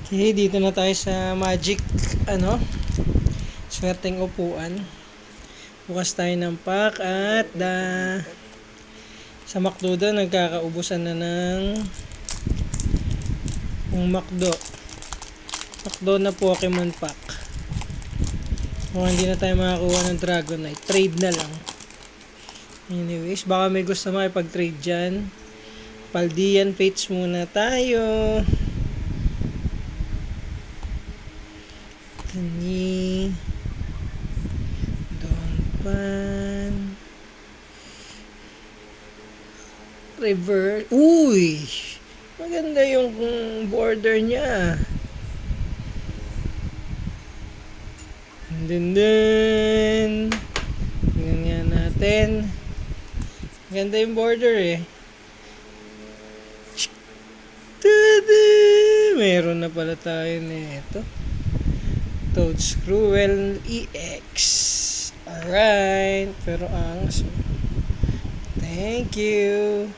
Okay, dito na tayo sa magic, swerteng upuan. Bukas tayo ng pack at sa McDo daw, nagkakaubusan na ng McDo. McDo na Pokemon pack. Mukhang hindi na tayo makakuha ng Dragonite. Trade na lang. Anyways, baka may gusto makipag-trade dyan. Paldean Fates muna tayo. Ni Donphan River. Uy! Maganda yung border niya. And then tingnan nga natin. Maganda yung border eh. Tada! Meron na pala tayo nito. Toedscruel EX. Alright. Pero ang thank you.